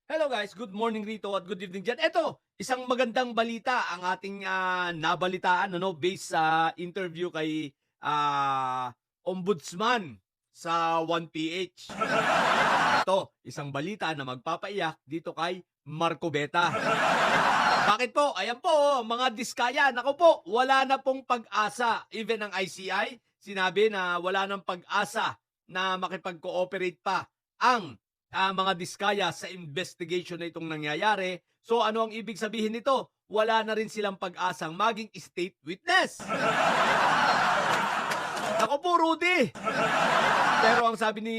Hello guys, good morning rito at good evening dyan. Eto, isang magandang balita ang ating nabalitaan based sa interview kay Ombudsman sa 1PH. Ito, isang balita na magpapaiyak dito kay Marco Beta. Bakit po? Ayan po, mga diskaya. Naku po, wala na pong pag-asa. Even ang ICI, sinabi na wala nang pag-asa na makipag-cooperate pa ang mga diskaya sa investigation na itong nangyayari. So ano ang ibig sabihin nito? Wala na rin silang pag-asang maging state witness. Ako po, Rudy. Pero ang sabi ni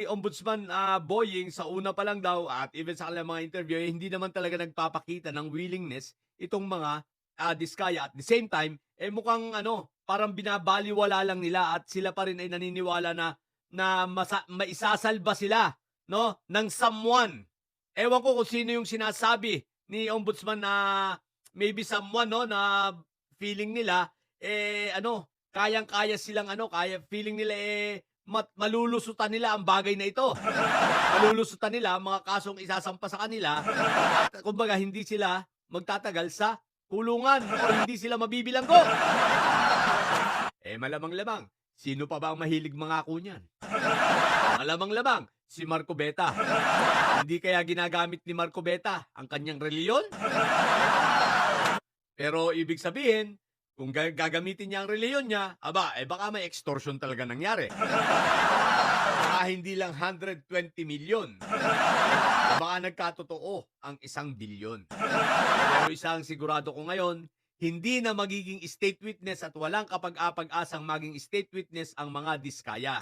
Ombudsman Boying sa una pa lang daw at even sa kanilang mga interview, hindi naman talaga nagpapakita ng willingness itong mga diskaya. At the same time, mukhang parang binabaliwala lang nila at sila pa rin ay naniniwala na maisasalba sila ng someone. Ewan ko kung sino yung sinasabi ni Ombudsman na maybe someone na feeling nila kayang-kaya silang kaya feeling nila malulusutan nila ang bagay na ito. Malulusutan nila ang mga kasong isasampa sa kanila at kumbaga hindi sila magtatagal sa kulungan o hindi sila mabibilanggo. Malamang-lamang, sino pa ba ang mahilig mangako niyan? Malamang-lamang, si Marco Beta. Hindi kaya ginagamit ni Marco Beta ang kanyang reliyon? Pero ibig sabihin, kung gagamitin niya ang reliyon niya, baka may extortion talaga nangyari. Baka hindi lang 120 million. Baka nagkatotoo ang 1 bilyon. Pero isang sigurado ko ngayon, hindi na magiging state witness at walang kapag-apag-asang maging state witness ang mga diskaya.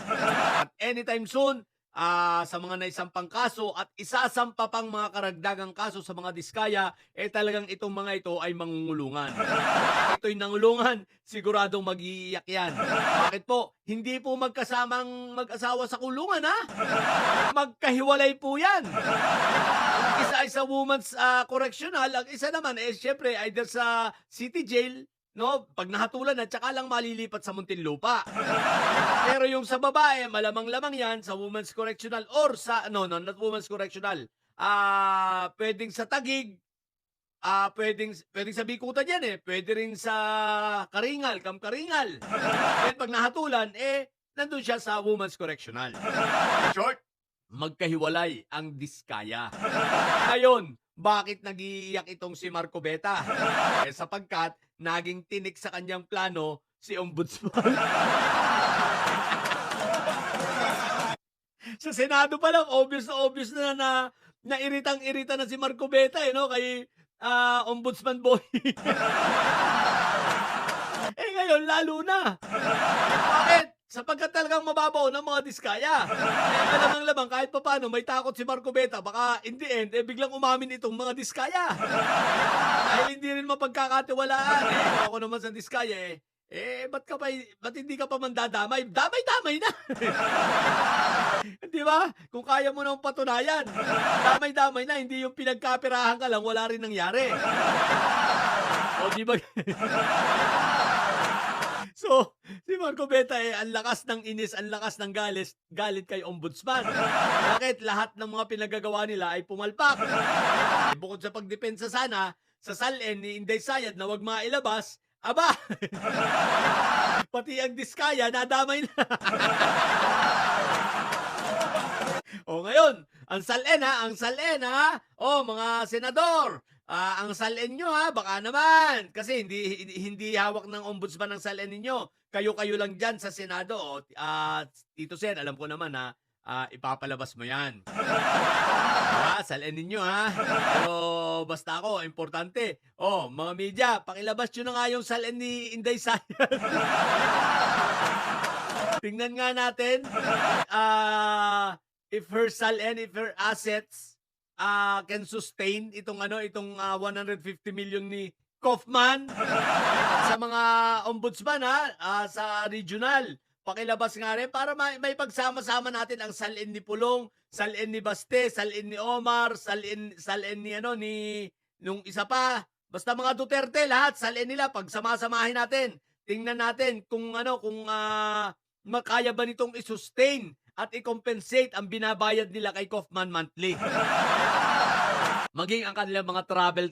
At anytime soon, sa mga naisampang kaso at isasampa pang mga karagdagang kaso sa mga diskaya, talagang itong mga ito ay mangungulungan. Ito'y nangulungan, siguradong mag-iiyak yan. Bakit po? Hindi po magkasamang mag-asawa sa kulungan, ha? Magkahiwalay po yan. Ang isa ay sa woman's correctional, ang isa naman, syempre, either sa city jail, pag nahatulan na, tsaka lang malilipat sa Muntinlupa. Pero yung sa babae, malamang-lamang yan sa woman's correctional or sa, not woman's correctional. Pwedeng sa Taguig, pwedeng sa Bikutan yan Pwede rin sa Karingal, Karingal. Then pag nahatulan, nandun siya sa woman's correctional. In short, magkahiwalay ang diskaya. Ngayon, bakit nag-iiyak itong si Marco Beta? Sapagkat naging tinik sa kanyang plano si Ombudsman. Sa Senado pa lang, obvious na iritang-irita na si Marco Beta kay Ombudsman Boy. Ngayon, lalo na. Bakit? Sapagkat talagang mababaw ng mga diskaya. Malamang-lamang kahit papaano may takot si Marco Beta, baka in the end, biglang umamin itong mga diskaya. Dahil hindi rin mapagkakatiwalaan. Ako naman sa diskaya ba't hindi ka pa mandadamay? Damay-damay na. Di ba? Kung kaya mo nang patunayan, damay-damay na, hindi yung pinagkapirahan ka lang, wala rin nangyari. O di ba? So, si Marco Beta ang lakas ng inis, ang lakas ng galit kay Ombudsman. Bakit? Lahat ng mga pinagagawa nila ay pumalpak. Bukod sa pagdepensa sana, sa SALN ni Inday Sayad na wag mailabas, pati ang diskaya nadamay na. Ngayon, ang SALN mga senador, ang SALN nyo baka naman, kasi hindi hawak ng ombudsman ng SALN ninyo. Kayo-kayo lang dyan sa Senado. Tito Sen, alam ko naman ipapalabas mo yan. SALN ninyo Pero basta ako, importante. Mga media, pakilabas nyo na nga yung SALN ni Inday Sayad. Tingnan nga natin, if her SALN, if her assets can sustain itong 150 million ni Kaufman sa mga ombudsman sa regional. Pakilabas nga rin para may pagsama-sama natin ang SALN ni Pulong, SALN ni Baste, SALN ni Omar, SALN ni nung isa pa. Basta mga Duterte lahat, SALN nila, pagsama-samahin natin. Tingnan natin kung makaya ba nitong i-sustain at i-compensate ang binabayad nila kay Kaufman monthly. maging ang kanilang mga travel,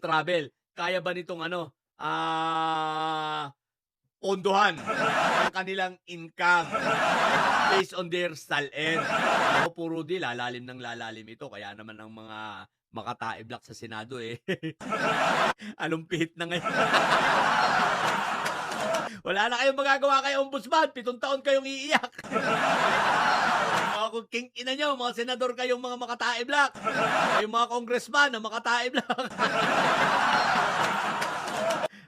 kaya ba nitong ano, pondohan ang kanilang income based on their SALN. Ako puro deal, lalalim ng lalalim ito. Kaya naman ang mga makatae-black sa Senado anong pihit na ngayon. Wala na kayong magagawa kay Ombudsman, 7 taon kayong iiyak. Mga king ina nyo, mga senador kayong mga makatae-black. Kayong mga congressman na makatae-black.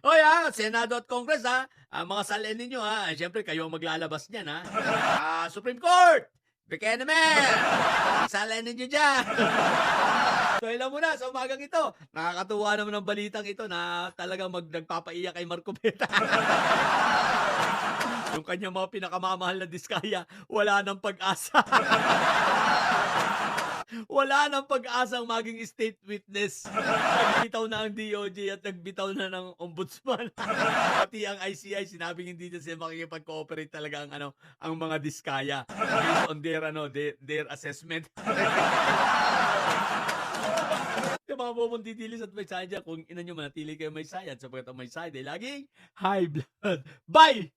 Hoy Senado at Congress mga SALN ninyo siyempre kayo ang maglalabas niyan Supreme Court, bigyan naman, SALN ninyo dyan. So ilan muna sa umagang ito, nakakatuwa naman ang balitang ito na talagang nagpapaiyak kay Marco Beta. Yung kanyang mga pinakamamahal na diskaya, wala nang pag-asa. Wala nang pag-asang maging state witness. Nagbitaw na ang DOJ at nagbitaw na ng ombudsman. Pati ang ICI sinabing hindi na sila makikipag-cooperate talaga ang mga diskaya based on their assessment. Yung mga bumunditilis at may science kung ina nyo manatili kayo may science sapagkat ang may science ay laging high blood. Bye!